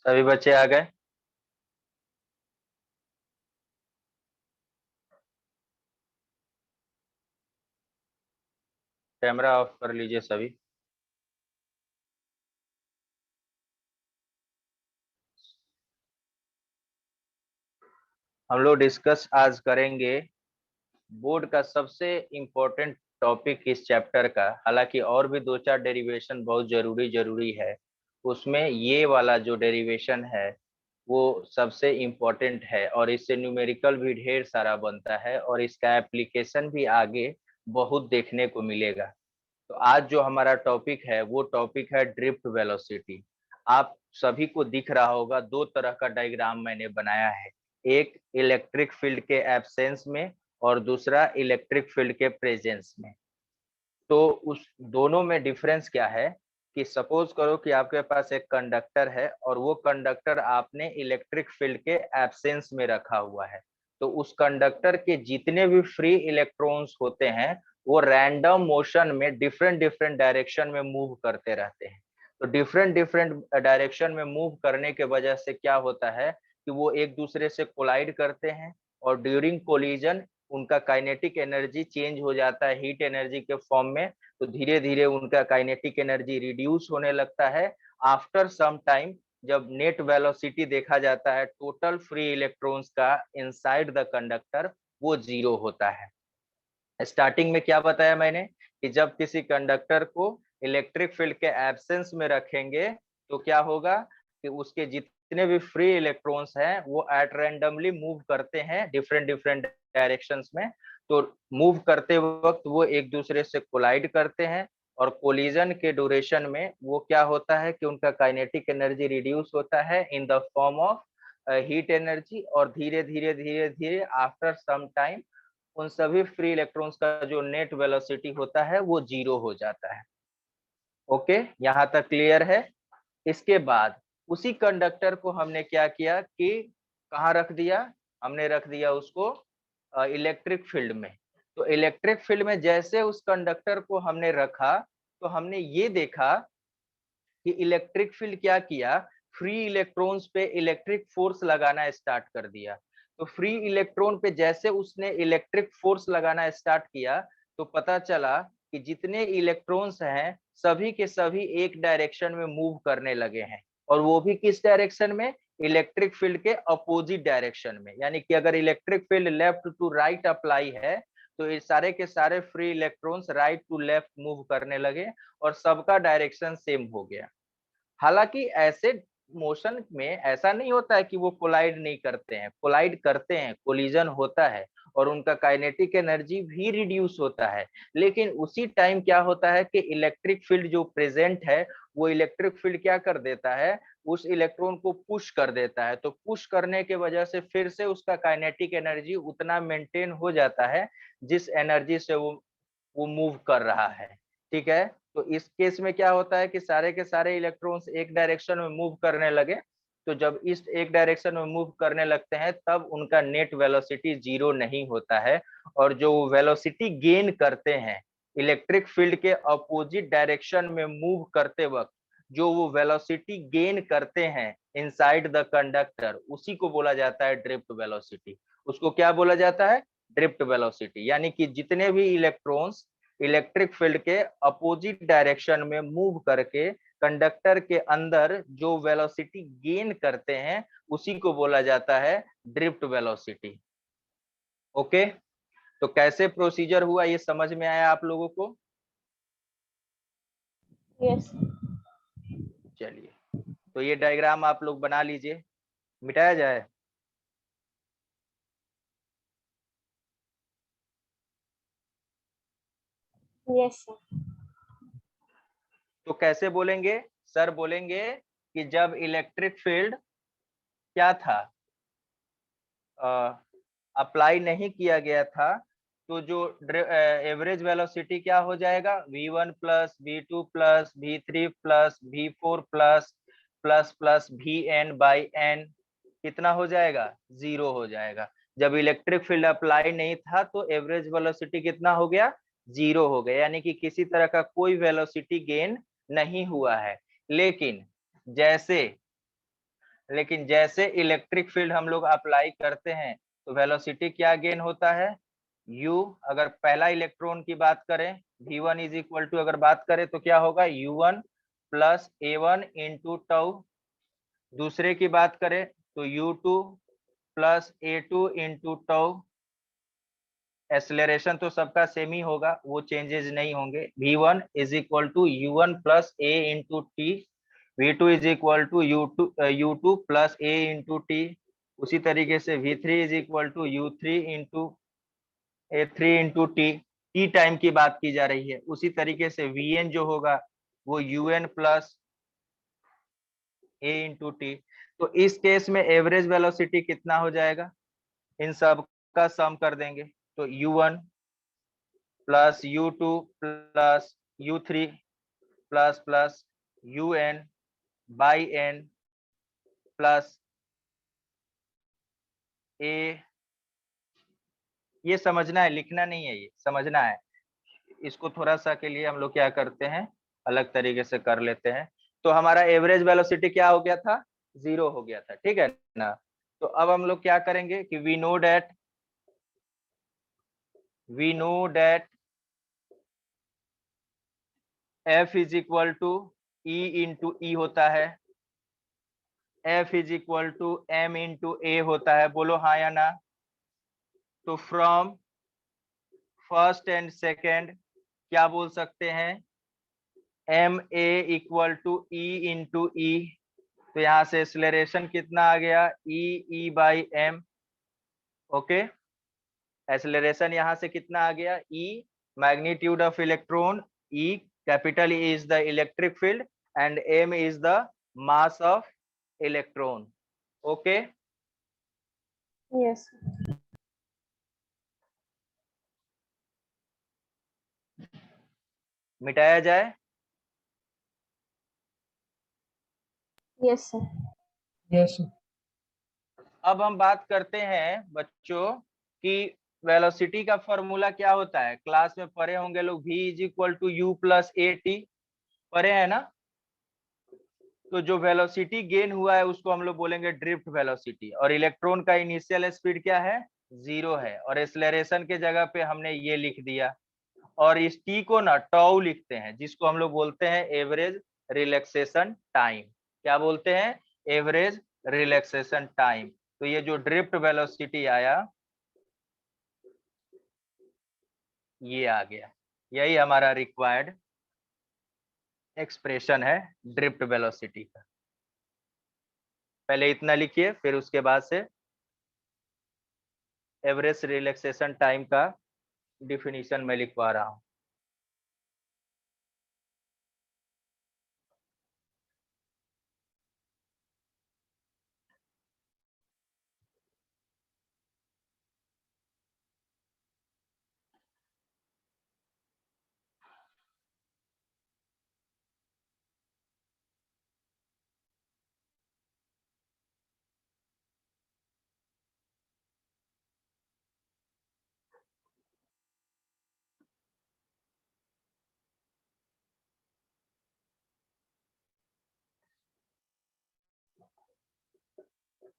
सभी बच्चे आ गए। कैमरा ऑफ कर लीजिए सभी। हम लोग डिस्कस आज करेंगे बोर्ड का सबसे इम्पोर्टेंट टॉपिक इस चैप्टर का। हालांकि और भी दो चार डेरिवेशन बहुत जरूरी जरूरी है, उसमें ये वाला जो डेरिवेशन है वो सबसे इम्पोर्टेंट है और इससे न्यूमेरिकल भी ढेर सारा बनता है और इसका एप्लीकेशन भी आगे बहुत देखने को मिलेगा। तो आज जो हमारा टॉपिक है वो टॉपिक है ड्रिफ्ट वेलोसिटी। आप सभी को दिख रहा होगा, दो तरह का डायग्राम मैंने बनाया है। एक इलेक्ट्रिक फील्ड के एब्सेंस में और दूसरा इलेक्ट्रिक फील्ड के प्रेजेंस में। तो उस दोनों में डिफरेंस क्या है कि सपोज करो कि आपके पास एक कंडक्टर है और वो कंडक्टर आपने इलेक्ट्रिक फील्ड के एब्सेंस में रखा हुआ है। तो उस कंडक्टर के जितने भी फ्री इलेक्ट्रॉन्स होते हैं वो रैंडम मोशन में डिफरेंट डिफरेंट डायरेक्शन में मूव करते रहते हैं। तो डिफरेंट डिफरेंट डायरेक्शन में मूव करने के वजह से क्या होता है कि वो एक दूसरे से कोलाइड करते हैं और ड्यूरिंग कोलिजन उनका काइनेटिक एनर्जी चेंज हो जाता है हीट एनर्जी के फॉर्म में। तो धीरे धीरे उनका काइनेटिक एनर्जी रिड्यूस होने लगता है। आफ्टर सम टाइम जब नेट वेलोसिटी देखा जाता है टोटल फ्री इलेक्ट्रॉन्स का इनसाइड द कंडक्टर, वो जीरो होता है। स्टार्टिंग में क्या बताया मैंने कि जब किसी कंडक्टर को इलेक्ट्रिक फील्ड के एब्सेंस में रखेंगे तो क्या होगा कि उसके जितने भी फ्री इलेक्ट्रॉन्स हैं वो एट रैंडमली मूव करते हैं डिफरेंट डिफरेंट डायरेक्शंस में। तो मूव करते वक्त वो एक दूसरे से कोलाइड करते हैं और कोलिजन के ड्यूरेशन में वो क्या होता है कि उनका काइनेटिक एनर्जी रिड्यूस होता है in the form of heat energy और धीरे धीरे धीरे धीरे आफ्टर सम टाइम उन सभी फ्री इलेक्ट्रॉन्स का जो नेट वेलोसिटी होता है वो जीरो हो जाता है। ओके, यहाँ तक क्लियर है। इसके बाद उसी कंडक्टर को हमने क्या किया कि कहाँ रख दिया, हमने रख दिया उसको इलेक्ट्रिक फील्ड में। तो इलेक्ट्रिक फील्ड में जैसे उस कंडक्टर को हमने रखा तो हमने ये देखा कि इलेक्ट्रिक फील्ड क्या किया, फ्री इलेक्ट्रॉन्स पे इलेक्ट्रिक फोर्स लगाना स्टार्ट कर दिया। तो फ्री इलेक्ट्रॉन पे जैसे उसने इलेक्ट्रिक फोर्स लगाना स्टार्ट किया तो पता चला कि जितने इलेक्ट्रॉन्स हैं सभी के सभी एक डायरेक्शन में मूव करने लगे हैं और वो भी किस डायरेक्शन में, इलेक्ट्रिक फील्ड के अपोजिट डायरेक्शन में। यानी कि अगर electric field left to right apply है तो ये सारे के सारे free electrons right to left move करने लगे और सबका डायरेक्शन सेम हो गया। हालांकि ऐसे मोशन में ऐसा नहीं होता है कि वो कोलाइड नहीं करते हैं, कोलाइड करते हैं, कोलिजन होता है और उनका काइनेटिक एनर्जी भी रिड्यूस होता है। लेकिन उसी टाइम क्या होता है कि इलेक्ट्रिक फील्ड जो प्रेजेंट है वो इलेक्ट्रिक फील्ड क्या कर देता है, उस इलेक्ट्रॉन को पुश कर देता है। तो पुश करने के वजह से फिर से उसका काइनेटिक एनर्जी उतना मेंटेन हो जाता है जिस एनर्जी से वो मूव कर रहा है। ठीक है, तो इस केस में क्या होता है कि सारे के सारे इलेक्ट्रॉन्स एक डायरेक्शन में मूव करने लगे। तो जब इस एक डायरेक्शन में मूव करने लगते हैं तब उनका नेट वेलोसिटी जीरो नहीं होता है और जो वेलोसिटी गेन करते हैं इलेक्ट्रिक फील्ड के अपोजिट डायरेक्शन में मूव करते वक्त, जो वो वेलोसिटी गेन करते हैं इनसाइड द कंडक्टर, उसी को बोला जाता है ड्रिफ्ट वेलोसिटी। उसको क्या बोला जाता है, ड्रिफ्ट वेलोसिटी। यानी कि जितने भी इलेक्ट्रॉन्स इलेक्ट्रिक फील्ड के अपोजिट डायरेक्शन में मूव करके कंडक्टर के अंदर जो वेलोसिटी गेन करते हैं उसी को बोला जाता है ड्रिफ्ट वेलोसिटी। ओके, तो कैसे प्रोसीजर हुआ ये समझ में आया आप लोगों को? यस। चलिए, तो ये डायग्राम आप लोग बना लीजिए, मिटाया जाए। Yes sir. तो कैसे बोलेंगे, सर बोलेंगे कि जब इलेक्ट्रिक फील्ड क्या था, अप्लाई नहीं किया गया था तो जो एवरेज वेलोसिटी क्या हो जाएगा, v1 plus v2 plus v3 plus v4 plus plus plus vn by n कितना हो जाएगा, जीरो हो जाएगा। जब इलेक्ट्रिक फील्ड अप्लाई नहीं था तो एवरेज वेलोसिटी कितना हो गया, जीरो हो गया। यानी कि किसी तरह का कोई वेलोसिटी गेन नहीं हुआ है। लेकिन जैसे लेकिन जैसे इलेक्ट्रिक फील्ड हम लोग अप्लाई करते हैं तो वेलोसिटी क्या गेन होता है, u। अगर पहला इलेक्ट्रॉन की बात करें v1 इज इक्वल टू, अगर बात करें तो क्या होगा u1 plus a1 into tau. दूसरे की बात करें तो u2 plus a2 into tau. Acceleration तो सबका सेम ही होगा, वो चेंजेस नहीं होंगे। v1 is equal to u1 plus a into T, v2 is equal to u2 plus a into T. उसी तरीके से v3 is equal to u3 into a3 into T time की बात की जा रही है। उसी तरीके से vn जो होगा वो un plus a into T. तो इस केस में एवरेज वेलोसिटी कितना हो जाएगा, इन सब का सम कर देंगे तो u1 plus u2 plus u3 plus plus un by n plus a। ये समझना है, लिखना नहीं है, ये समझना है। इसको थोड़ा सा के लिए हम लोग क्या करते हैं, अलग तरीके से कर लेते हैं। तो हमारा एवरेज वेलोसिटी क्या हो गया था, 0 हो गया था, ठीक है ना। तो अब हम लोग क्या करेंगे कि we know that f is equal to e into E होता है, f is equal to m into A होता है। बोलो हाँ या ना। तो फ्रॉम फर्स्ट एंड सेकेंड क्या बोल सकते हैं, M A equal to E into E. तो यहाँ से एक्सेलरेशन कितना आ गया, E by M. Okay, acceleration यहाँ से कितना आ गया, E magnitude of electron, E capital E is the electric field and M is the mass of electron. Okay, Yes. मिटाया जाए। Yes, sir. Yes sir. अब हम बात करते हैं बच्चों कि वेलोसिटी का फॉर्मूला क्या होता है। क्लास में पढ़े होंगे लोग, v is equal to U plus A T, पढ़े हैं ना। तो जो वेलोसिटी गेन हुआ है उसको हम लोग बोलेंगे ड्रिफ्ट वेलोसिटी, और इलेक्ट्रॉन का इनिशियल स्पीड क्या है, 0 है, और एक्सेलरेशन के जगह पे हमने ये लिख दिया। और इस टी को ना टाउ लिखते हैं, जिसको हम लोग बोलते हैं एवरेज रिलैक्सेशन टाइम। क्या बोलते हैं, एवरेज रिलैक्सेशन टाइम। तो ये जो ड्रिफ्ट वेलोसिटी आया ये आ गया, यही हमारा रिक्वायर्ड एक्सप्रेशन है ड्रिफ्ट वेलोसिटी का। पहले इतना लिखिए, फिर उसके बाद से एवरेज रिलैक्सेशन टाइम का डिफिनीशन मैं लिखवा रहा हूं।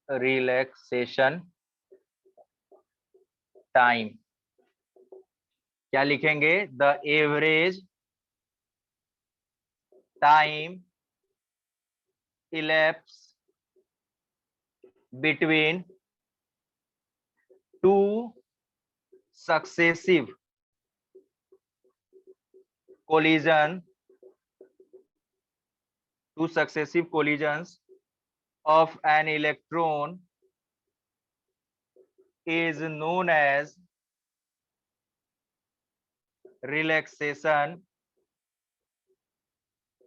रिलैक्सेशन टाइम क्या लिखेंगे, the average time elapsed between two successive collisions of an electron is known as relaxation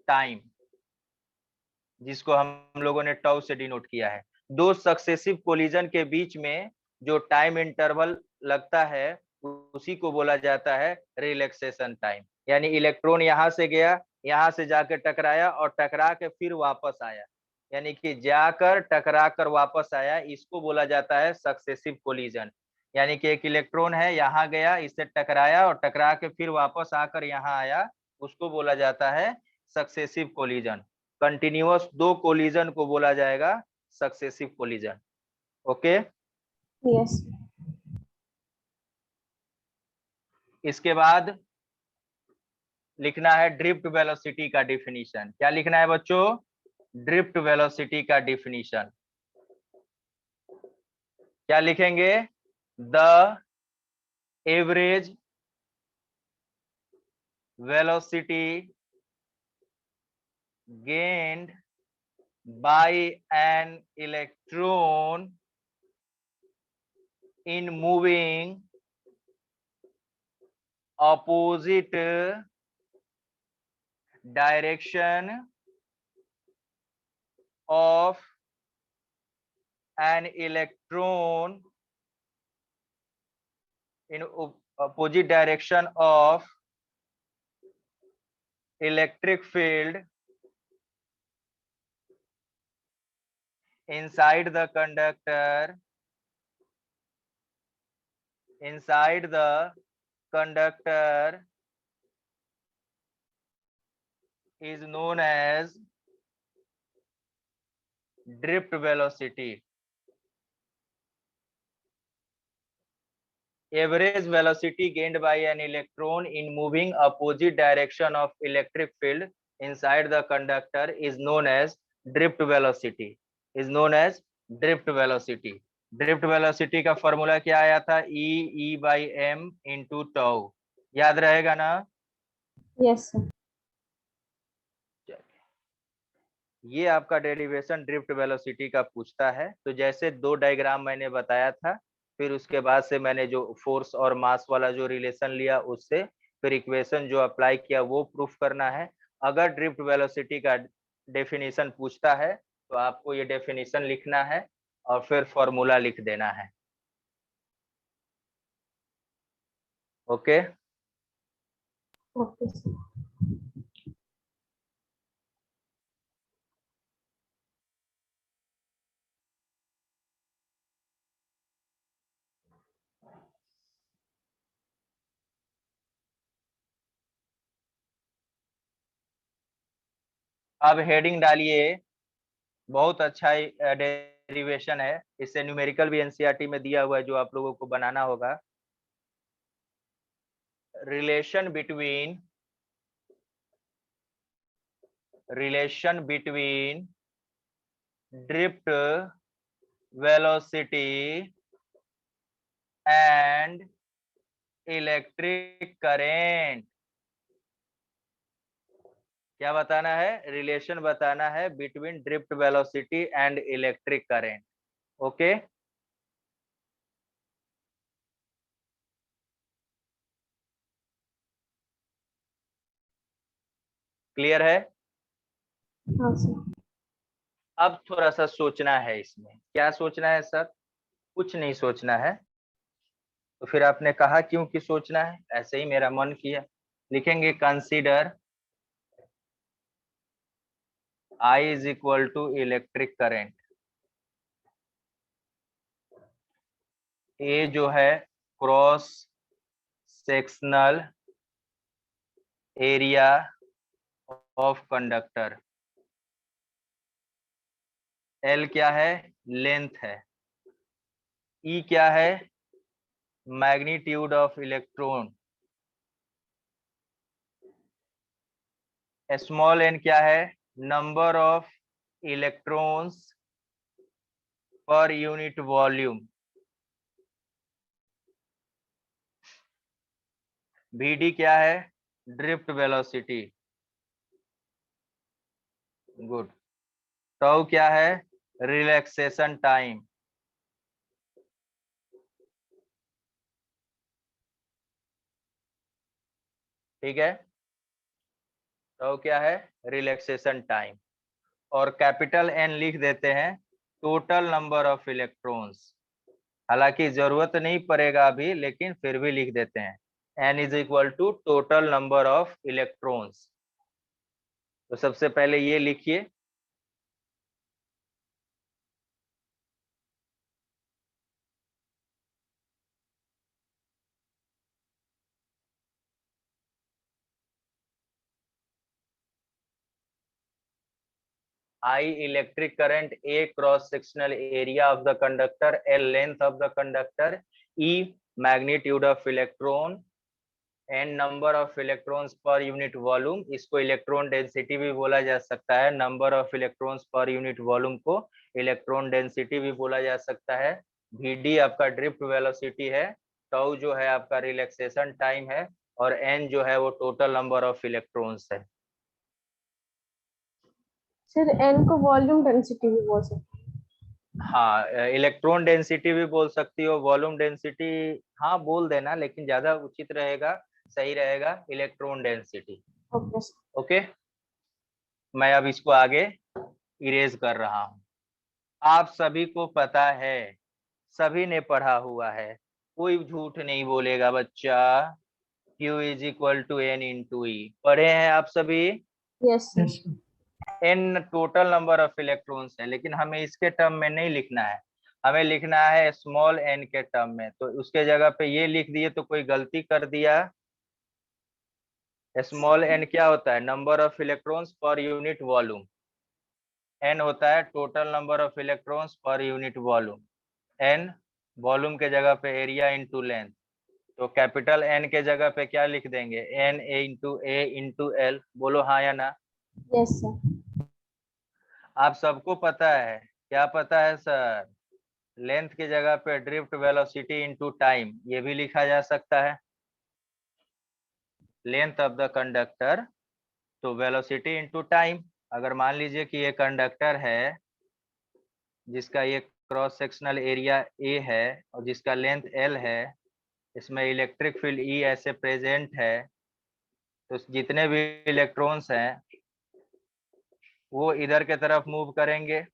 time, जिसको हम लोगों ने टाउ से डिनोट किया है। दो सक्सेसिव कोलिजन के बीच में जो टाइम इंटरवल लगता है उसी को बोला जाता है रिलैक्सेशन टाइम। यानी इलेक्ट्रॉन यहाँ से गया, यहाँ से जाकर टकराया और टकरा के फिर वापस आया, यानी कि जाकर टकरा कर वापस आया, इसको बोला जाता है सक्सेसिव कोलिजन। यानी कि एक इलेक्ट्रॉन है, यहाँ गया, इससे टकराया और टकरा के फिर वापस आकर यहाँ आया, उसको बोला जाता है सक्सेसिव कोलिजन। कंटिन्यूअस दो कोलिजन को बोला जाएगा सक्सेसिव कोलिजन। Okay, Yes. इसके बाद लिखना है ड्रिफ्ट वेलोसिटी का डिफिनीशन। क्या लिखना है बच्चों? ड्रिफ्ट वेलोसिटी का डिफिनीशन क्या लिखेंगे? The average velocity gained by an electron in moving opposite direction of an electron in opposite direction of electric field inside the conductor is known as drift velocity. Average velocity gained by an electron in moving opposite direction of electric field inside the conductor is known as drift velocity. Drift velocity. Drift velocity का formula क्या आया था? E by m into tau। याद रहेगा ना? Yes, sir. ये आपका derivation drift velocity का पूछता है। तो जैसे दो डायग्राम मैंने बताया था, फिर उसके बाद से मैंने जो फोर्स और मास वाला जो रिलेशन लिया उससे फिर इक्वेशन जो अप्लाई किया वो प्रूफ करना है। अगर ड्रिफ्ट वेलोसिटी का डेफिनेशन पूछता है तो आपको ये डेफिनेशन लिखना है और फिर फॉर्मूला लिख देना है। Okay, Okay, sir. अब हेडिंग डालिए। बहुत अच्छा डेरिवेशन है, इससे न्यूमेरिकल भी एनसीईआरटी में दिया हुआ है जो आप लोगों को बनाना होगा। Relation between drift velocity and electric current. क्या बताना है? रिलेशन बताना है between drift velocity and electric current. Okay, clear है? हाँ सर। अब थोड़ा सा सोचना है इसमें। क्या सोचना है सर? कुछ नहीं सोचना है। तो फिर आपने कहा क्योंकि सोचना है? ऐसे ही मेरा मन किया। लिखेंगे consider I is equal to electric current. A जो है cross sectional area of conductor, L क्या है? लेंथ है। ई क्या है? Magnitude of electron. Small N क्या है? Number of electrons per unit volume. VD क्या है? Drift velocity. गुड। टाउ क्या है? Relaxation time. ठीक है, टाउ क्या है? Relaxation time. और कैपिटल एन लिख देते हैं टोटल नंबर ऑफ इलेक्ट्रॉन्स। हालांकि जरूरत नहीं पड़ेगा अभी, लेकिन फिर भी लिख देते हैं। N is equal to total number of electrons. तो सबसे पहले ये लिखिए। I electric current, A cross sectional area of the conductor, L length of the conductor, E magnitude of electron, N number of electrons per unit volume, इसको electron density भी बोला जा सकता है, number of electrons per unit volume को electron density भी बोला जा सकता है, Vd आपका ड्रिफ्ट वेलोसिटी है, टाउ जो है आपका रिलैक्सेशन टाइम है, और N जो है वो टोटल नंबर ऑफ इलेक्ट्रॉन्स है। सर एन को वॉल्यूम डेंसिटी भी बोल सकते हाँ, इलेक्ट्रॉन डेंसिटी भी बोल सकती हो, वॉल्यूम डेंसिटी हाँ बोल देना, लेकिन ज्यादा उचित रहेगा, सही रहेगा इलेक्ट्रॉन डेंसिटी। हैं। Okay sir. ओके, मैं अब इसको आगे इरेज कर रहा हूँ। आप सभी को पता है, सभी ने पढ़ा हुआ है, कोई झूठ नहीं बोलेगा बच्चा, Q is equal to N into E, पढ़े हैं आप सभी। Yes sir. N total number of electrons है, लेकिन हमें इसके टर्म में नहीं लिखना है, हमें लिखना है स्मॉल एन के टर्म में, तो उसके जगह पे ये लिख दिए तो कोई गलती कर दिया। स्मॉल एन क्या होता है, number of electrons per unit volume, N होता है total number of electrons per unit volume, N volume के जगह पे एरिया इंटू लेंथ, तो कैपिटल एन के जगह पे क्या लिख देंगे, एन ए इंटू एल, बोलो हाँ या ना। Yes sir. आप सबको पता है, क्या पता है सर, लेंथ की जगह पे ड्रिफ्ट वेलोसिटी इंटू टाइम, ये भी लिखा जा सकता है, लेंथ ऑफ द कंडक्टर तो वेलोसिटी इंटू टाइम। अगर मान लीजिए कि ये कंडक्टर है जिसका ये क्रॉस सेक्शनल एरिया ए है और जिसका लेंथ एल है, इसमें इलेक्ट्रिक फील्ड ई ऐसे प्रेजेंट है, तो जितने भी इलेक्ट्रॉन्स हैं वो इधर के तरफ मूव करेंगे,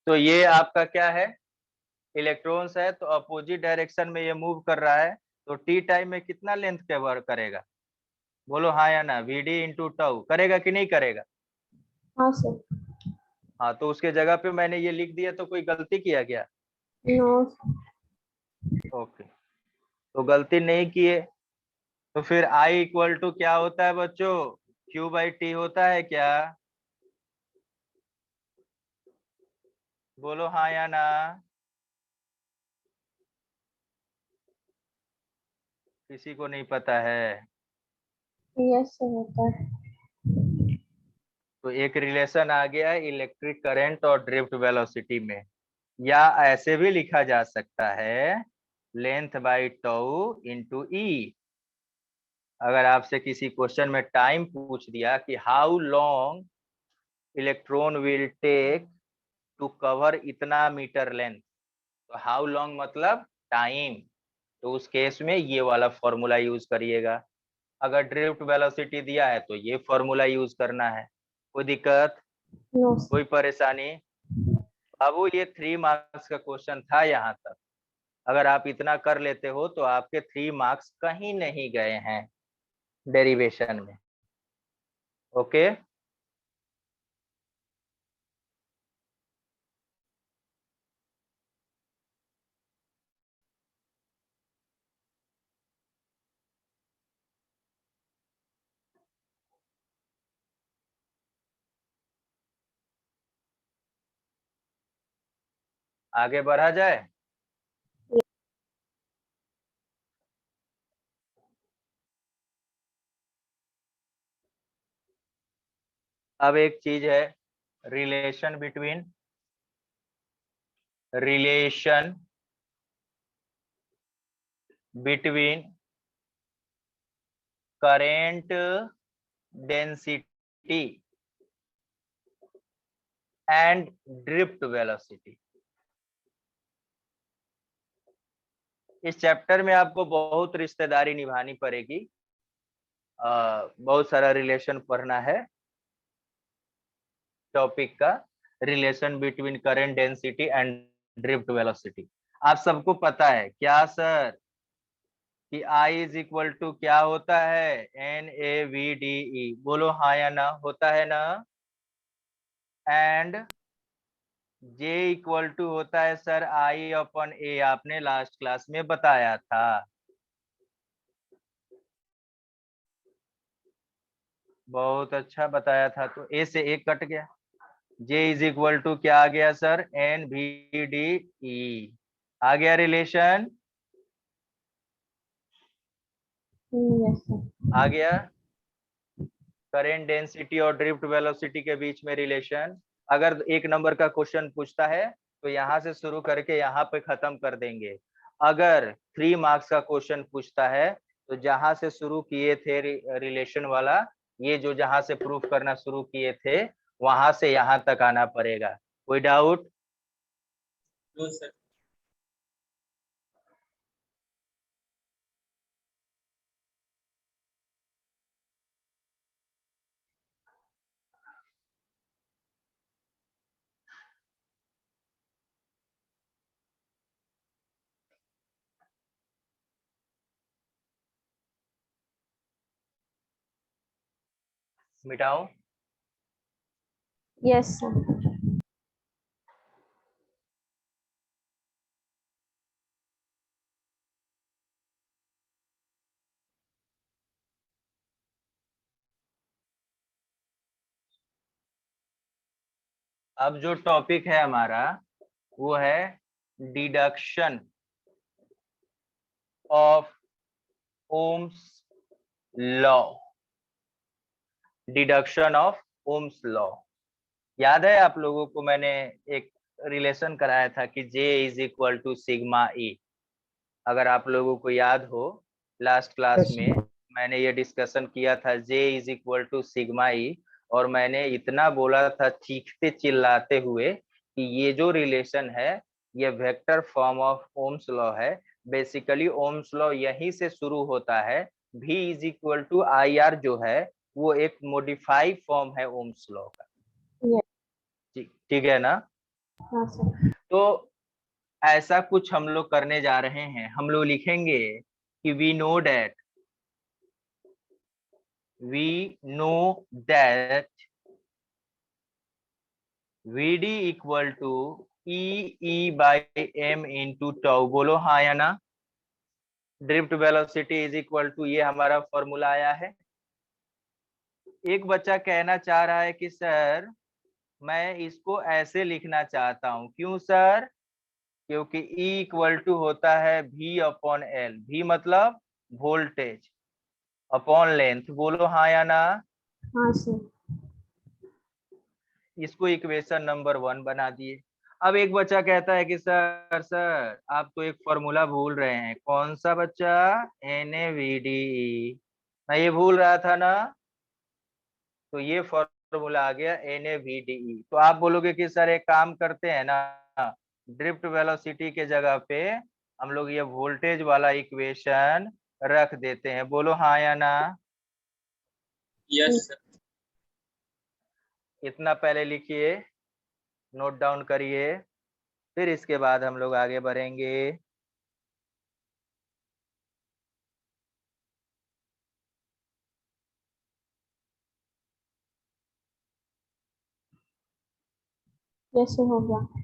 तो ये आपका क्या है, इलेक्ट्रॉन्स है, तो अपोजिट डायरेक्शन में ये मूव कर रहा है, तो टी टाइम में कितना लेंथ कवर करेगा, बोलो हाँ या ना, वीडी इंटू टाउ करेगा कि नहीं करेगा। हाँ सर। हाँ, तो उसके जगह पे मैंने ये लिख दिया तो कोई गलती किया गया, नो। ओके, तो गलती नहीं किए, तो फिर आई इक्वल टू क्या होता है बच्चों, क्यू बाई टी होता है क्या, बोलो हाँ या ना। किसी को नहीं पता है, यस सर होता है। तो एक रिलेशन आ गया है इलेक्ट्रिक करंट और ड्रिफ्ट वेलोसिटी में, या ऐसे भी लिखा जा सकता है length by two into E. अगर आपसे किसी क्वेश्चन में टाइम पूछ दिया कि how long electron will take to cover इतना मीटर लेंथ, तो हाउ लॉन्ग मतलब टाइम, तो उस केस में ये वाला फॉर्मूला यूज करिएगा। अगर ड्रिफ्ट वेलोसिटी दिया है तो ये फॉर्मूला यूज करना है, कोई दिक्कत, नो कोई सर। परेशानी। अब वो ये 3 मार्क्स का क्वेश्चन था यहाँ तक, अगर आप इतना कर लेते हो तो आपके 3 मार्क्स कहीं नहीं गए हैं डेरिवेशन में। ओके, आगे बढ़ा जाए। अब एक चीज है, relation between relation between current density and drift velocity. इस चैप्टर में आपको बहुत रिश्तेदारी निभानी पड़ेगी, बहुत सारा रिलेशन पढ़ना है। टॉपिक का relation between current density and drift velocity. आप सबको पता है क्या सर कि I इज इक्वल टू क्या होता है, NAVDE। बोलो हाँ या ना, होता है ना। एंड J इक्वल टू होता है सर I/A, आपने लास्ट क्लास में बताया था। बहुत अच्छा बताया था। तो A से एक कट गया, J इज इक्वल टू क्या आ गया सर, NVDE। आ गया रिलेशन, Yes, sir. आ गया करंट डेंसिटी और ड्रिफ्ट वेलोसिटी के बीच में रिलेशन। अगर एक नंबर का क्वेश्चन पूछता है तो यहाँ से शुरू करके यहाँ पे खत्म कर देंगे। अगर 3 मार्क्स का क्वेश्चन पूछता है तो जहां से शुरू किए थे रिलेशन वाला, ये जो जहां से प्रूफ करना शुरू किए थे वहां से यहाँ तक आना पड़ेगा। कोई डाउट? No sir. मिटाओ। Yes, sir. अब जो टॉपिक है हमारा वो है deduction of Ohm's law. Deduction of Ohm's law. याद है आप लोगों को, मैंने एक रिलेशन कराया था कि J is equal to sigma E। अगर आप लोगों को याद हो, लास्ट क्लास Yes, में मैंने ये डिस्कशन किया था J is equal to sigma E, और मैंने इतना बोला था चीखते चिल्लाते हुए कि ये जो रिलेशन है ये vector form of Ohm's law है। बेसिकली ओम्स लॉ यहीं से शुरू होता है। V is equal to IR जो है वो एक मॉडिफाइड फॉर्म है ओम्स लॉ का। yes, ठीक है ना। हाँ सर। तो ऐसा कुछ हम लोग करने जा रहे हैं। हम लोग लिखेंगे कि we know that VD equal to E/m into tau. बोलो हाँ या ना। Drift velocity is equal to, ये हमारा फॉर्मूला आया है। एक बच्चा कहना चाह रहा है कि सर मैं इसको ऐसे लिखना चाहता हूं। क्यों सर? क्योंकि E इक्वल टू होता है V/L। V मतलब वोल्टेज अपॉन लेंथ। बोलो हाँ या ना। हाँ सर। इसको इक्वेशन नंबर 1 बना दिए। अब एक बच्चा कहता है कि सर आप तो एक फॉर्मूला भूल रहे हैं। कौन सा बच्चा? NAVDE। मैं ये भूल रहा था ना। तो ये फॉर्मूला आ गया NAVDE। तो आप बोलोगे कि सर एक काम करते हैं ना, ड्रिफ्ट वेलोसिटी के जगह पे हम लोग ये वोल्टेज वाला इक्वेशन रख देते हैं। बोलो हाँ या ना। Yes sir. इतना पहले लिखिए, नोट डाउन करिए, फिर इसके बाद हम लोग आगे बढ़ेंगे। कैसे हो गया?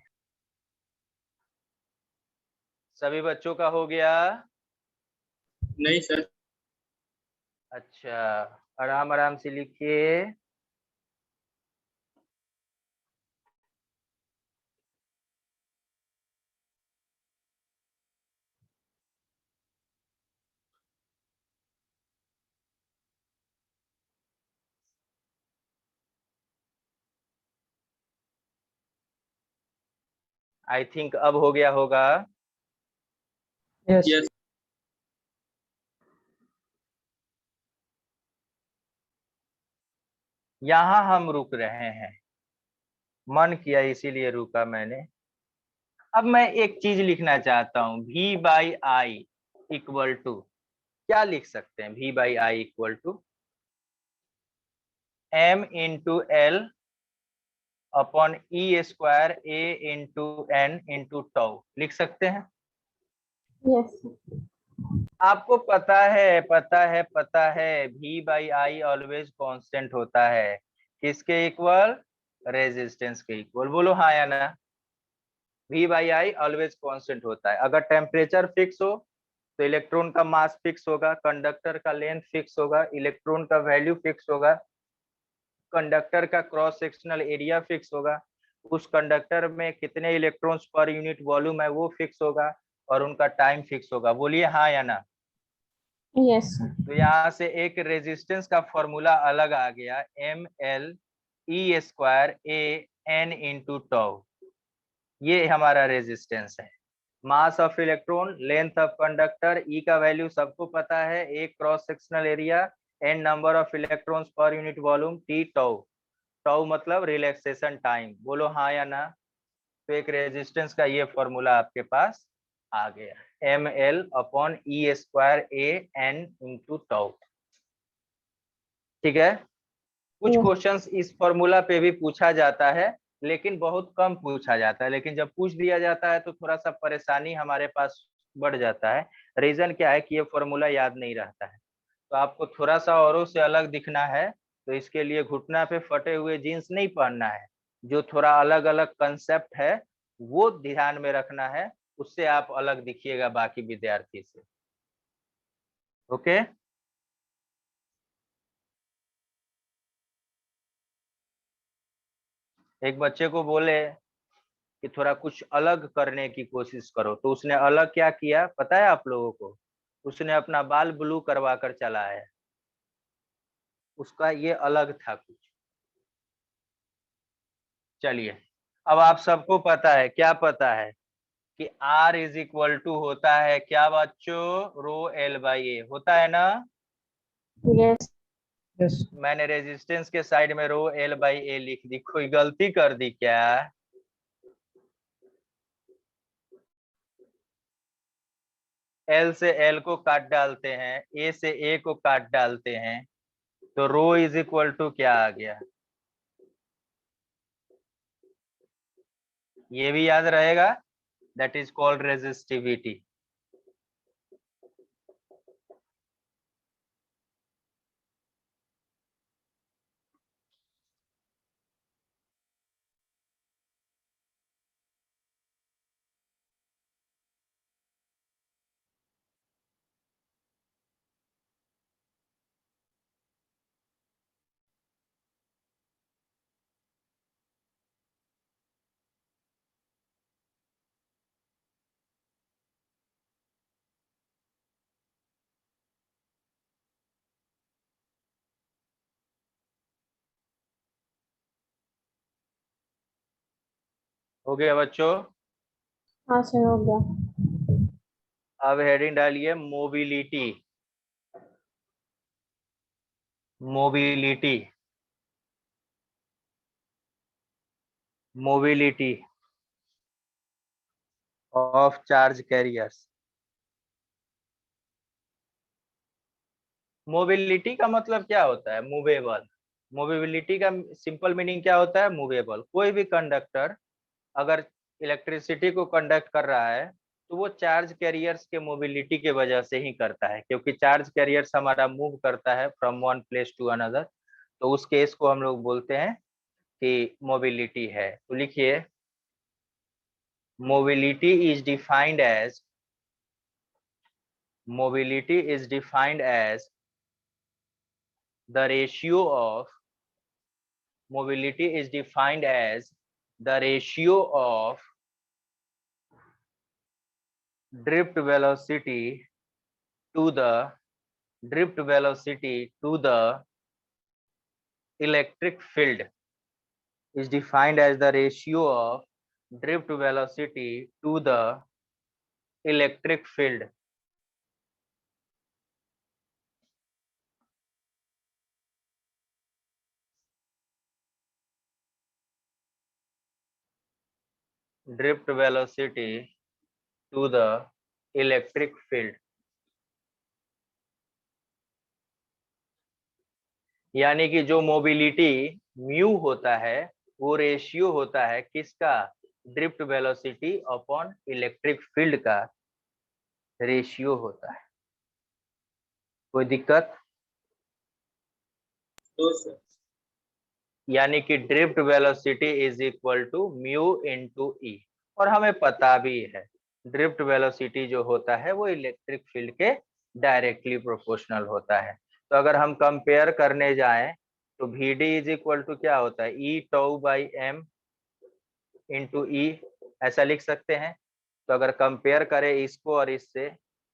सभी बच्चों का हो गया? नहीं सर। अच्छा, आराम आराम से लिखिए। आई थिंक अब हो गया होगा। Yes. Yes. यहां हम रुक रहे हैं, मन किया इसीलिए रुका मैंने। अब मैं एक चीज लिखना चाहता हूं, V/I इक्वल टू, क्या लिख सकते हैं? V/I equal to M into L upon E square A into N into tau, लिख सकते हैं। Yes. आपको पता है V/I ऑलवेज कांस्टेंट होता है, किसके इक्वल? रेजिस्टेंस के इक्वल। बोलो हाँ या ना? V/I ऑलवेज कांस्टेंट होता है। अगर टेम्परेचर फिक्स हो तो इलेक्ट्रॉन का मास फिक्स होगा, कंडक्टर का लेंथ फिक्स होगा, इलेक्ट्रॉन का वैल्यू फिक्स होगा, कंडक्टर का क्रॉस सेक्शनल एरिया फिक्स होगा, उस कंडक्टर में कितने इलेक्ट्रॉन्स पर यूनिट वॉल्यूम है वो फिक्स होगा, और उनका टाइम फिक्स होगा। बोलिए हाँ या ना? Yes. तो यहाँ से एक रेजिस्टेंस का फॉर्मूला अलग आ गया, ML E² AN into tau. ये हमारा रेजिस्टेंस है। Mass of electron, length of conductor, E का वैल्यू सबको पता है, एक cross sectional area, N number of electrons per unit volume, T tau. Tau मतलब रिलैक्सेशन टाइम। बोलो हाँ या ना? तो एक रेजिस्टेंस का ये फॉर्मूला आपके पास आ गया, ML/E² AN इंटू टाउ। ठीक है। कुछ Yes. क्वेश्चंस इस फॉर्मूला पे भी पूछा जाता है, लेकिन बहुत कम पूछा जाता है। लेकिन जब पूछ दिया जाता है तो थोड़ा सा परेशानी हमारे पास बढ़ जाता है। रीजन क्या है कि ये फॉर्मूला याद नहीं रहता है। तो आपको थोड़ा सा औरों से अलग दिखना है, तो इसके लिए घुटना पे फटे हुए जीन्स नहीं पहनना है। जो थोड़ा अलग अलग कंसेप्ट है वो ध्यान में रखना है, उससे आप अलग दिखिएगा बाकी विद्यार्थी से। ओके। एक बच्चे को बोले कि थोड़ा कुछ अलग करने की कोशिश करो, तो उसने अलग क्या किया पता है आप लोगों को? उसने अपना बाल ब्लू करवा कर चला है। उसका ये अलग था कुछ। चलिए, अब आप सबको पता है, क्या पता है कि R इज इक्वल टू होता है क्या बच्चों? ρL/A होता है ना? Yes. Yes. मैंने रेजिस्टेंस के साइड में ρL/A लिख दी, कोई गलती कर दी क्या? L से L को काट डालते हैं, A से A को काट डालते हैं, तो रो इज इक्वल टू क्या आ गया? ये भी याद रहेगा, दैट इज कॉल्ड रेजिस्टिविटी। हो गया बच्चों? हाँ सर, हो गया। अब हेडिंग डालिए mobility. Mobility, mobility of charge carriers. Mobility का मतलब क्या होता है? मूवेबल। मोबिलिटी का सिंपल मीनिंग क्या होता है? मूवेबल। कोई भी कंडक्टर अगर इलेक्ट्रिसिटी को कंडक्ट कर रहा है तो वो चार्ज कैरियर्स के मोबिलिटी के वजह से ही करता है, क्योंकि चार्ज कैरियर्स हमारा मूव करता है from one place to another. तो उस केस को हम लोग बोलते हैं कि मोबिलिटी है। तो लिखिए, mobility is defined as, mobility is defined as the ratio of, mobility is defined as the ratio of drift velocity to the, drift velocity to the electric field is defined as the ratio of drift velocity to the electric field. Drift velocity to the electric field. यानी कि जो mobility mu होता है वो ratio होता है किसका, drift velocity upon electric field का रेशियो होता है। कोई दिक्कत? तो सर यानी कि drift velocity is equal to mu into E, और हमें पता भी है ड्रिफ्ट वेलोसिटी जो होता है वो इलेक्ट्रिक फील्ड के डायरेक्टली प्रोपोर्शनल होता है। तो अगर हम कंपेयर करने जाएं तो V D is equal to क्या होता है, E tau by M into E, ऐसा लिख सकते हैं। तो अगर कंपेयर करें इसको और इससे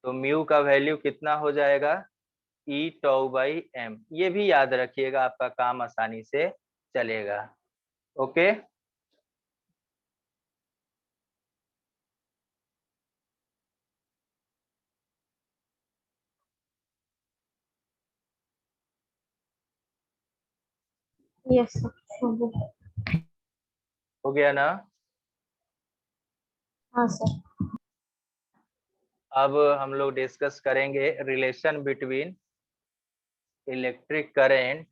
तो म्यू का वैल्यू कितना हो जाएगा, ई टाउ बाई एम। ये भी याद रखिएगा, आपका काम आसानी से चलेगा। Okay, Yes, sir. हो गया। हो गया ना? हाँ सर। अब हम लोग डिस्कस करेंगे relation between electric current,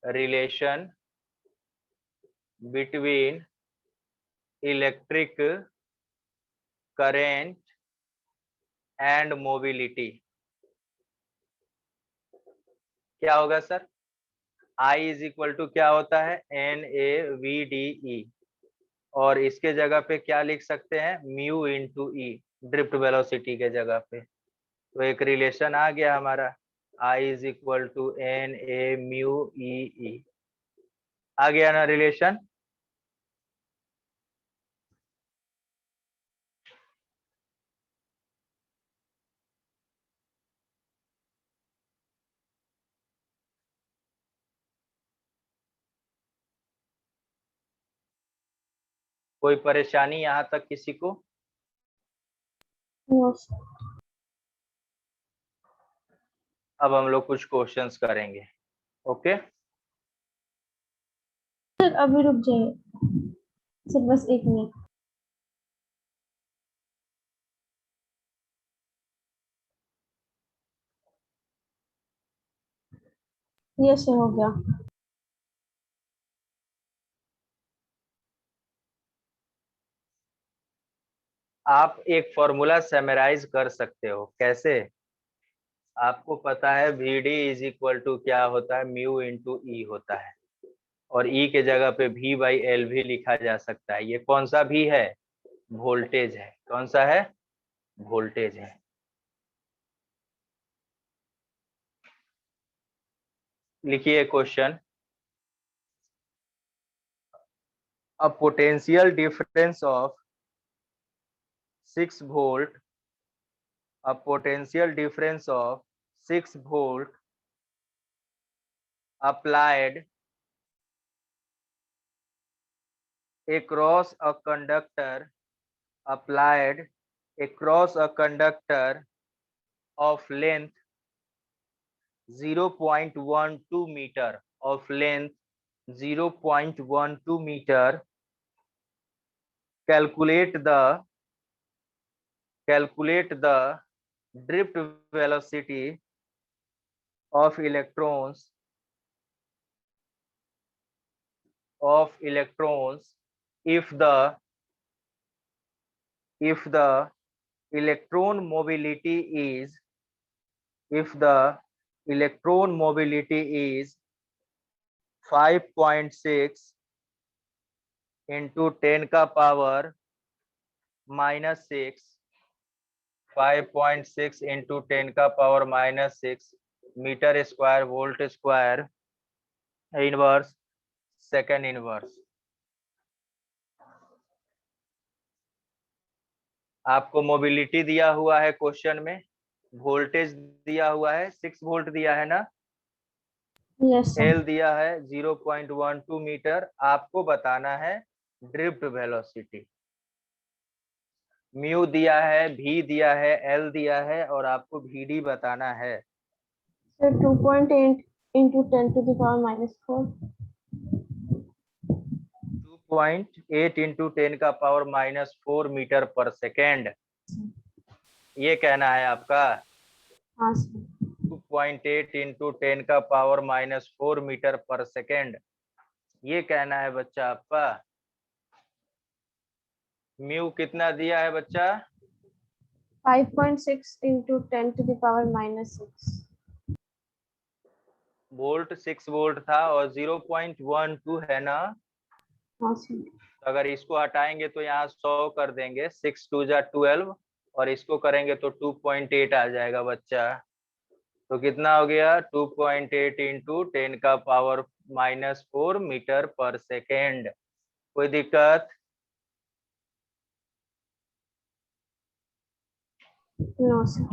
relation between electric current and mobility. क्या होगा sir, I is equal to क्या होता है, NAVDE, और इसके जगह पे क्या लिख सकते हैं, म्यू इंटू ई, ड्रिफ्ट वेलोसिटी के जगह पे। तो एक रिलेशन आ गया हमारा, I is equal to NA mu E, आ गया ना रिलेशन। कोई परेशानी यहाँ तक किसी को? No, sir. अब हम लोग कुछ क्वेश्चंस करेंगे। ओके, सर अभी रुक जाइए सर, बस 1 मिनट। यस सर, हो गया। आप एक फॉर्मूला समराइज कर सकते हो, कैसे? आपको पता है VD इज इक्वल टू क्या होता है, म्यू इंटू ई होता है, और ई के जगह पे V बाई एल भी लिखा जा सकता है। ये कौन सा भी है, वोल्टेज है। कौन सा है, वोल्टेज है। लिखिए question, a potential difference of 6 volt, a potential difference of 6 volt applied across a conductor, applied across a conductor of length 0.12 meter, of length 0.12 meter, calculate the drift velocity of electrons if the electron mobility is 5.6 into 10 का power -6, 5.6 into 10 का power -6 metre square volt square inverse second inverse. आपको mobility दिया हुआ है question में, voltage दिया हुआ है 6 वोल्ट दिया है ना, यस सर। एल दिया है 0.12 मीटर। आपको बताना है ड्रिफ्ट वेलोसिटी। म्यू दिया है, भी दिया है, एल दिया है और आपको VD बताना है। Sir 2.8 into 10 to the power minus 4. 2.8 into 10 का पावर -4 मीटर पर सेकेंड, ये कहना है आपका। हाँ सर। 2.8 इंटू 10 का पावर -4 मीटर पर सेकेंड, ये कहना है बच्चा आपका। म्यू कितना दिया है बच्चा? 5.6 into 10 to the power minus 6. Volt 6 volt था और 0.12 है ना। हाँ सर। तो अगर इसको हटाएंगे तो यहाँ 100 कर देंगे, 6 2 जा 12 और इसको करेंगे तो 2.8 आ जाएगा बच्चा। तो कितना हो गया? 2.8 इंटू 10 का पावर -4 मीटर पर सेकेंड। कोई दिक्कत? No sir.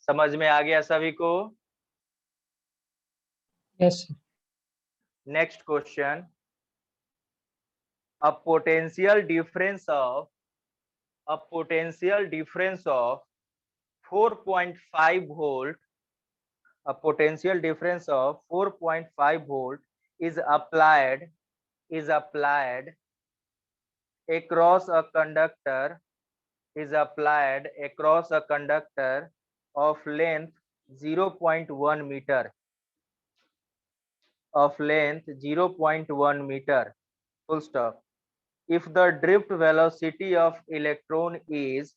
समझ में आ गया सभी को? Yes sir. Next question, a potential difference of 4.5 volt, a potential difference of 4.5 volt is applied across a conductor, of length 0.1 meter, full stop. If the drift velocity of electron is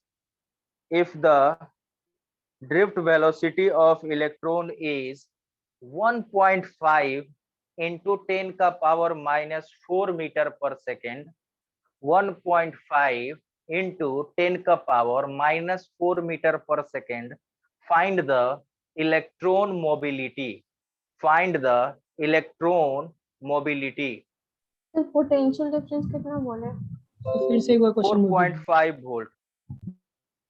1.5 into 10 का power -4 metre पर second, 1.5 into 10 का power -4 metre पर second, find the electron mobility. Sir potential difference कितना बोले? फिर से एक बार question बोल दीजिए। 4.5 volt.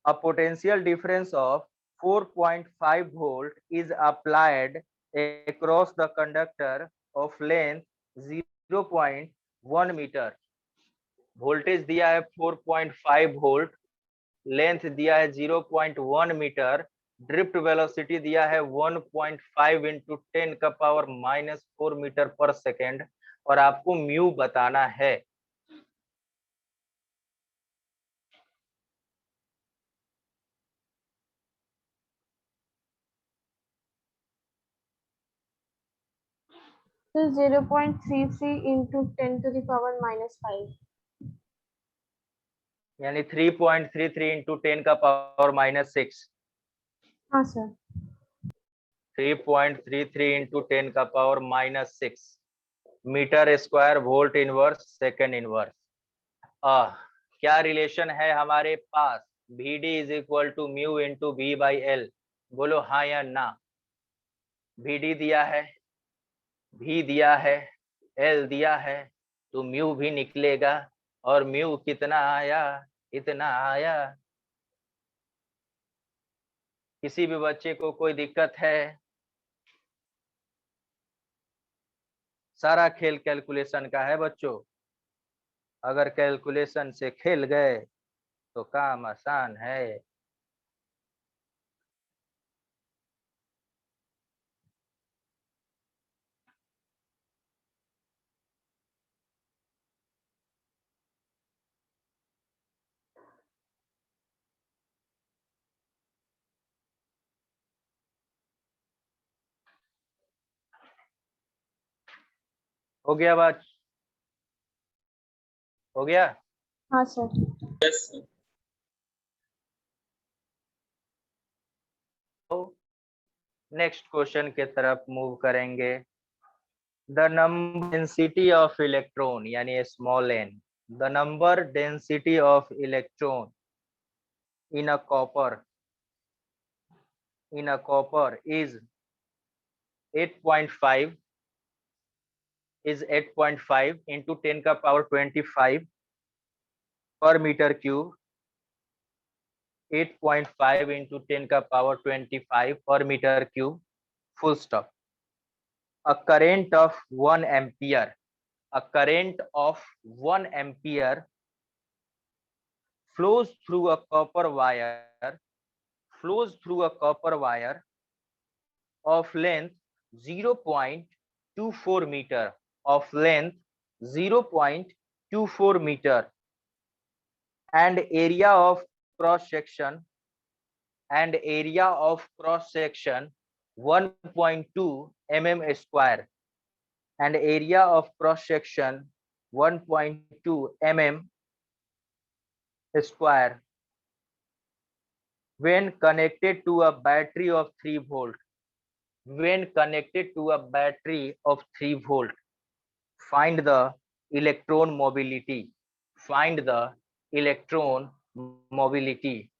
A potential difference of 4.5 volt is applied across the conductor of length 0.1 meter. Voltage दिया है 4.5 वोल्ट, लेंथ दिया है 0.1 मीटर, ड्रिफ्ट वेलोसिटी दिया है 1.5 इंटू 10 का पावर -4 मीटर पर सेकेंड और आपको म्यू बताना है। Sir 0.33 into 10 to the power minus 5. यानी 3.33 इंटू 10 का पावर -6। हाँ सर। 3.33 इंटू 10 का power -6 metre square volt inverse second inverse. क्या रिलेशन है हमारे पास? VD is equal to mu into V/L। बोलो हाँ या ना। VD दिया है, V दिया है, L दिया है, तो म्यू भी निकलेगा और म्यू कितना आया? इतना आया। किसी भी बच्चे को कोई दिक्कत है? सारा खेल कैलकुलेशन का है बच्चों। अगर कैलकुलेशन से खेल गए तो काम आसान है। हो गया बात? हो गया? हाँ सर। Yes sir. तो नेक्स्ट क्वेश्चन के तरफ मूव करेंगे। The number density of electron यानी small n, the number density of electron in a copper is 8.5 into 10 का power 25 per meter cube, 8.5 into 10 का power 25 per meter cube, full stop. A current of 1 ampere, a current of 1 ampere flows through a copper wire of length 0.24 meter, of length 0.24 meter, and area of cross section 1.2 mm square, and area of cross section 1.2 mm square, when connected to a battery of 3 volt. When connected to a battery of 3 volt, find the electron mobility. Find the electron mobility.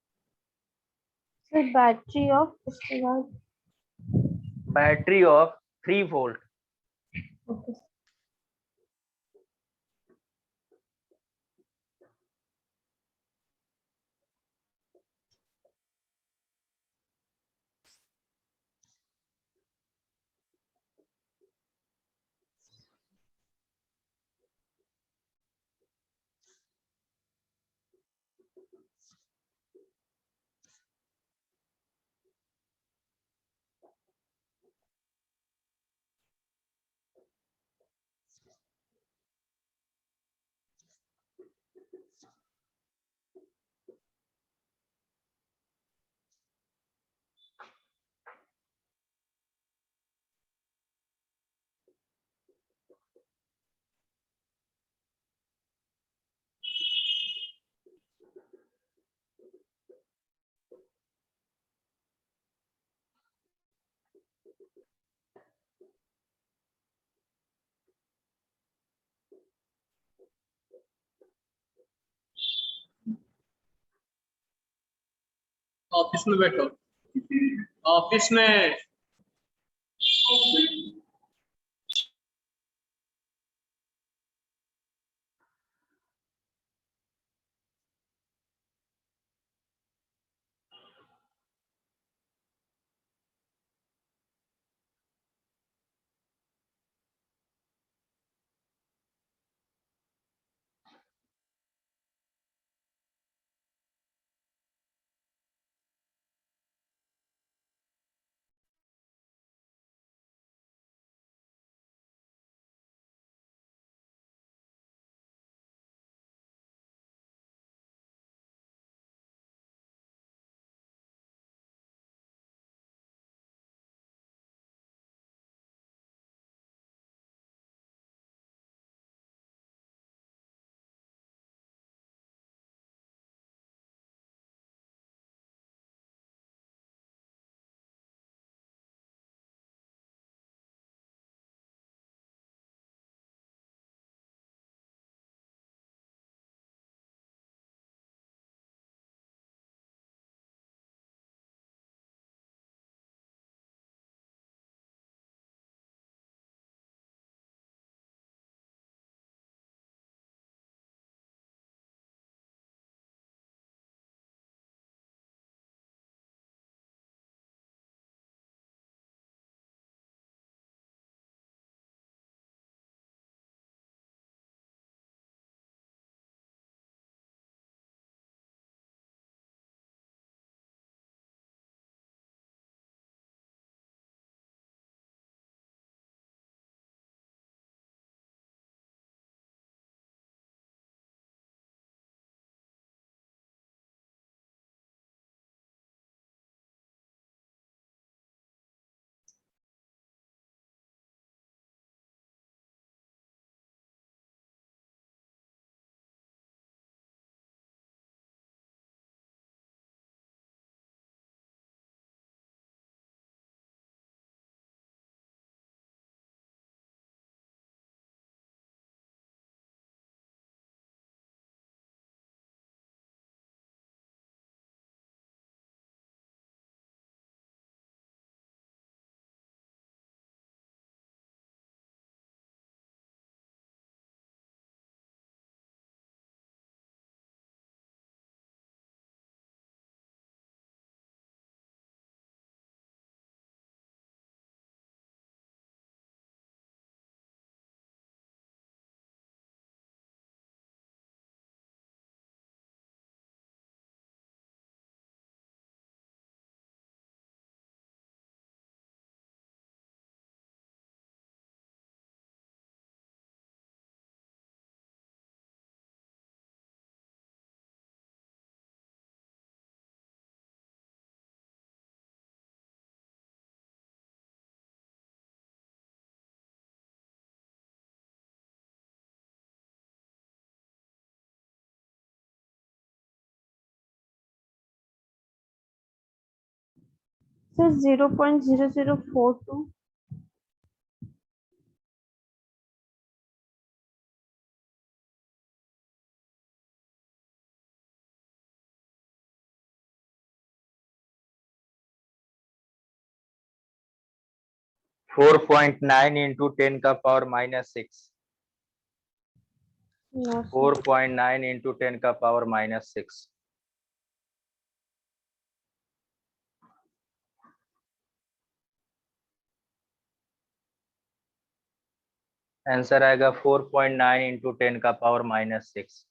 So battery of इसके बाद Battery of 3 volt. okay. Office में बैठो, office में। Sir, 0.0042. Four point nine into 10⁻⁻6। No, sir. 4.9 into 10⁻⁻6। Answer आएगा 4.9 into 10⁻⁻6।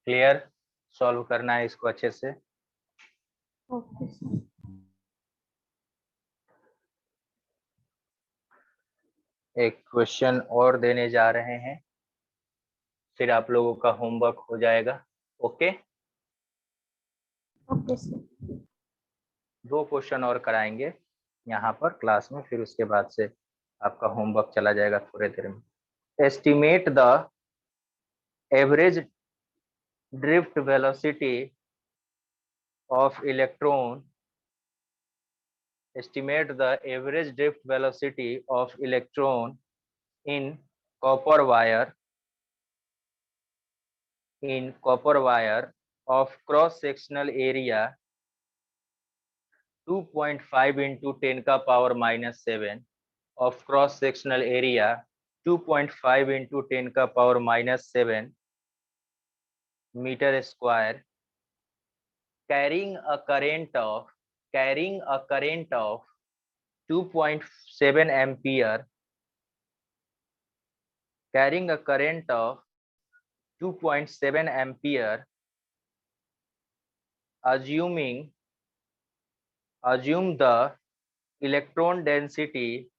Clear? Solve करना है इसको अच्छे से। Okay, sir. एक क्वेश्चन और देने जा रहे हैं, फिर आप लोगों का होमवर्क हो जाएगा। Okay, Okay, sir. 2 क्वेश्चन और कराएंगे यहाँ पर क्लास में, फिर उसके बाद से आपका होमवर्क चला जाएगा थोड़े देर में। Estimate the average drift velocity of electron. Estimate the average drift velocity of electron in copper wire of cross sectional area 2.5 into 10⁻⁻7 of cross sectional area 2.5 into 10⁻⁻7 meter square, carrying a current of 2.7 ampere, carrying a current of 2.7 ampere, assume the electron density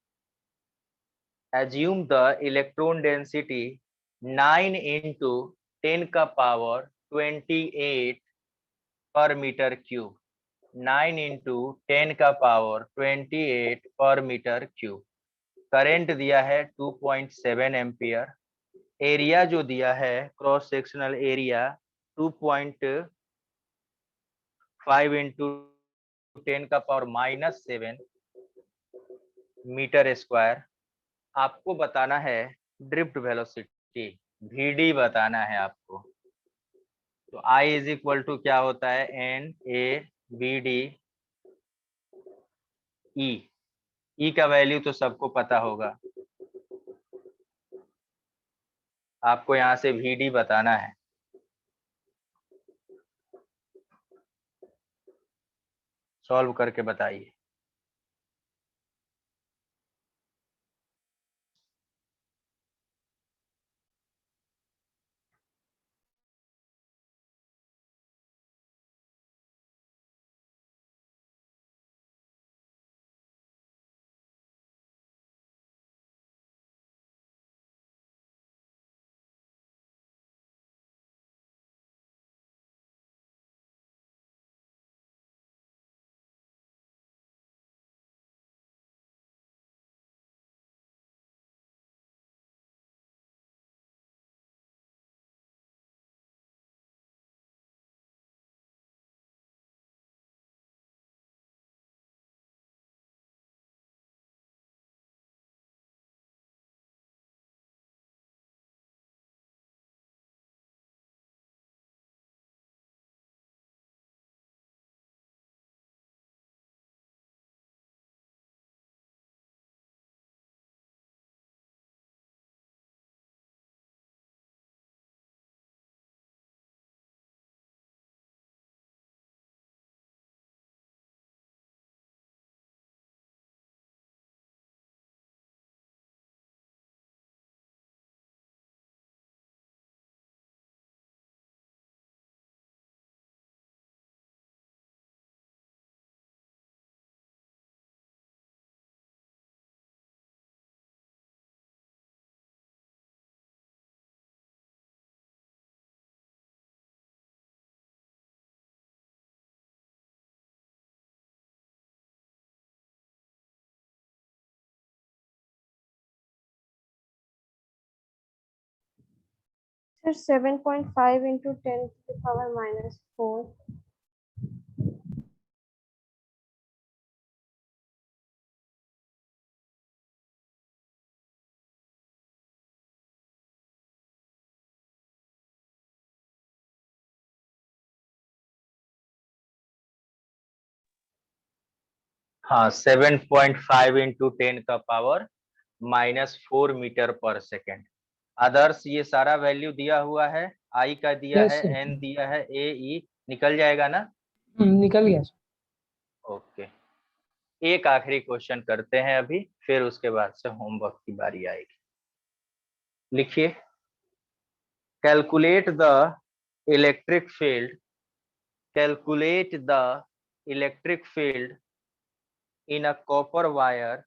9 into 10⁻28 per meter cube। 9 into 10⁻28 per meter cube। Current दिया है 2.7 ampere, area जो दिया है cross sectional area 2.5 into 10⁻⁻7 metre square. आपको बताना है drift velocity, VD बताना है आपको। तो I इज इक्वल टू क्या होता है, NAVD E का वैल्यू तो सबको पता होगा, आपको यहाँ से VD बताना है। सॉल्व करके बताइए। Sir, 7.5 into 10 to the power minus 4. हाँ, 7.5 इंटू 10 का पावर -4 मीटर पर सेकेंड। आदर्श ये सारा वैल्यू दिया हुआ है, आई का दिया यस है, सर। एन दिया है, ए ई निकल जाएगा ना? निकल गया सर। ओके, एक आखिरी क्वेश्चन करते हैं अभी, फिर उसके बाद से होमवर्क की बारी आएगी। लिखिए, calculate the electric field, calculate the electric field in a copper wire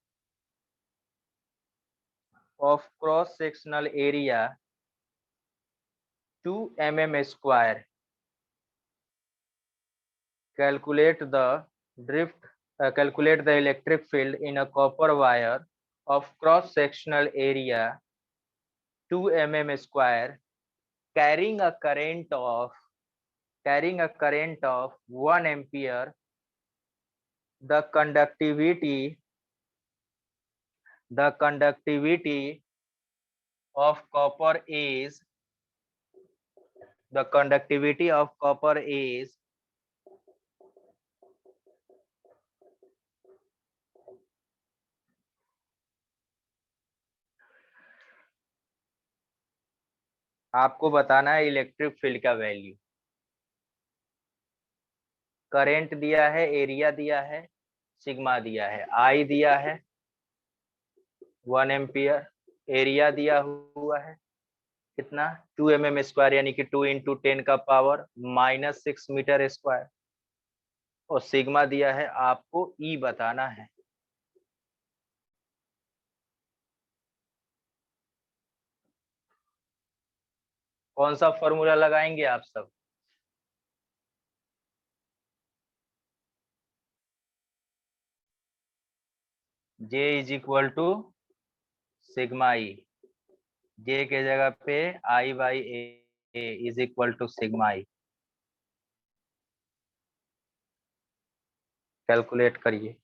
of cross sectional area 2 mm square. Calculate the electric field in a copper wire of cross sectional area 2 mm square carrying a current of 1 ampere. The conductivity of copper is the conductivity of copper is आपको बताना है electric field का value. Current दिया है, area दिया है, sigma दिया है, आई दिया है 1 एम्पियर, एरिया दिया हुआ है कितना 2 mm स्क्वायर, यानी कि 2 इंटू 10 का पावर -6 मीटर स्क्वायर, और सिग्मा दिया है, आपको ई बताना है। कौन सा फॉर्मूला लगाएंगे आप सब? J is equal to sigma E, J के जगह पे I by A is equal to sigma E. Calculate करिए।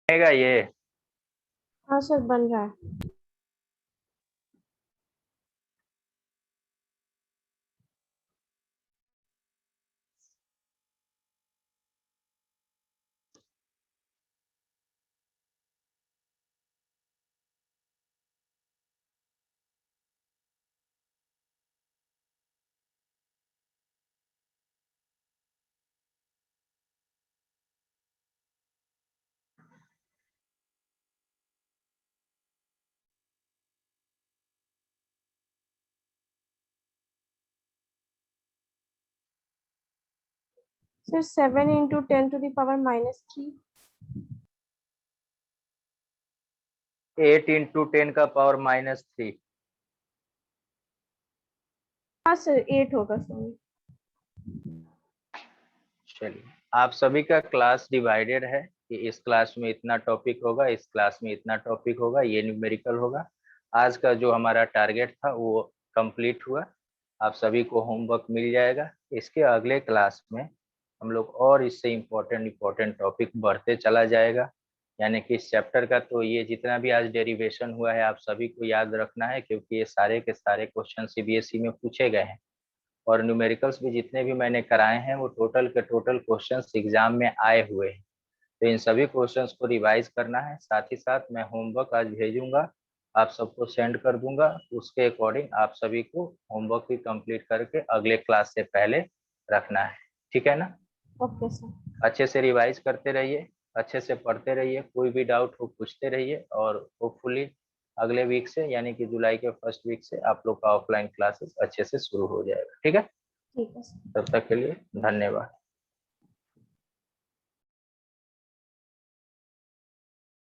ये हाँ सर, बन रहा है। Sir, 7 into 10 to the power -3. 8 into 10 का पावर -3। हाँ सर, 8 होगा सर। चलिए, आप सभी का क्लास डिवाइडेड है कि इस क्लास में इतना टॉपिक होगा, इस क्लास में इतना टॉपिक होगा, ये न्यूमेरिकल होगा। आज का जो हमारा टारगेट था वो कंप्लीट हुआ। आप सभी को होमवर्क मिल जाएगा। इसके अगले क्लास में हम लोग और इससे इम्पोर्टेंट टॉपिक बढ़ते चला जाएगा। यानी कि इस चैप्टर का तो ये जितना भी आज डेरिवेशन हुआ है आप सभी को याद रखना है, क्योंकि ये सारे के सारे क्वेश्चन सीबीएसई में पूछे गए हैं। और न्यूमेरिकल्स भी जितने भी मैंने कराए हैं वो टोटल के टोटल क्वेश्चंस एग्जाम में आए हुए हैं। तो इन सभी क्वेश्चंस को रिवाइज करना है। साथ ही साथ मैं होमवर्क आज भेजूंगा, आप सबको सेंड कर दूंगा। उसके अकॉर्डिंग आप सभी को होमवर्क भी कंप्लीट करके अगले क्लास से पहले रखना है। ठीक है ना? Okay sir. अच्छे से रिवाइज करते रहिए, अच्छे से पढ़ते रहिए, कोई भी डाउट हो पूछते रहिए। और होपफुली अगले वीक से यानी कि जुलाई के फर्स्ट वीक से आप लोग का ऑफलाइन क्लासेस अच्छे से शुरू हो जाएगा। ठीक है? ठीक है सर। तब तक के लिए धन्यवाद।